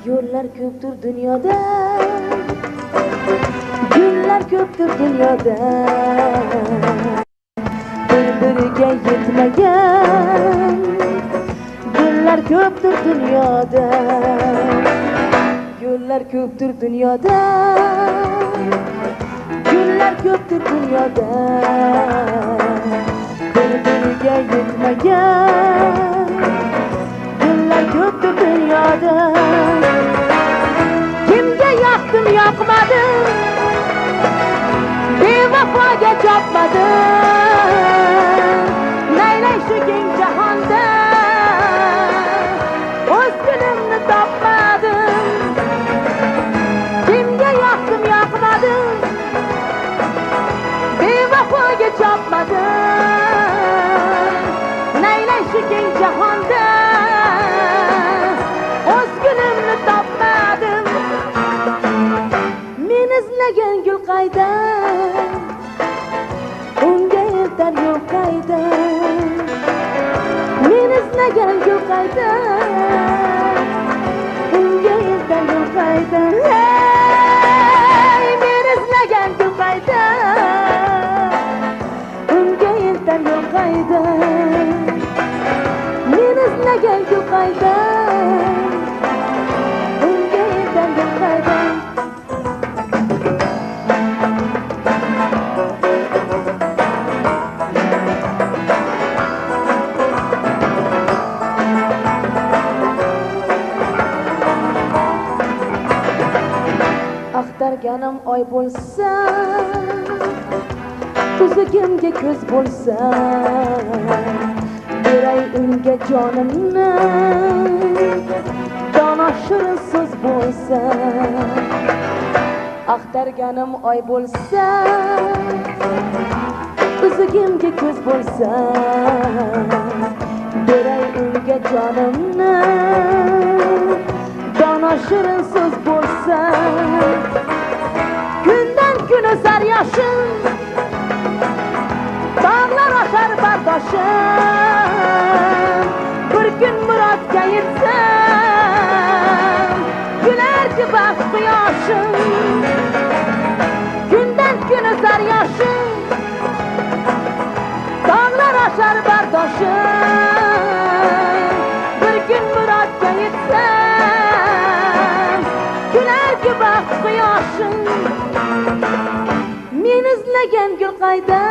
Yo'llar ko'pdir dunyoda, gullar ko'pdir dunyoda, bir-biriga yetmagan gullar ko'pdir dunyoda. Yo'llar ko'pdir dunyoda, gullar ko'pdir dunyoda, bir-biriga yetmagan gullar ko'pdir dunyoda. Kimga yoqdim yoqmadim, bevafoga chopmadim, naylay shu keng jahonda o'z gulimni topmadim. Kimga yoqdim yoqmadim, bevafoga chopmadim, naylay shu keng jahonda o'z gulimni topmadim. Men izlagan gul qayda, unga yetar yo'l qayda. Men izlagan gul qayda, unga yetar yo'l qayda. Hey, men izlagan gul qayda, unga yetar yo'l qayda. Men izlagan gul qayda, unga yetar yo'l qayda. Axtarganim oy bo'lsa, ko'zligimga ko'z bo'lsa, beray unga jonimni, dono shirin so'z bo'lsa. Axtarganim oy bo'lsa, ko'zligimga ko'z bo'lsa, beray unga jonimni, dono shirin so'z bo'lsa. Kundan kun o'sar yoshim, dog'lar oshar bardoshim. Bir kun murodga yetsam, gülarki baxt quyoshim. Kundan kun o'sar yoshim, dog'lar oshar bardoshim. Bir kun murodga yetsam, gülarki baxt quyoshim. Men izlagan gul qayda,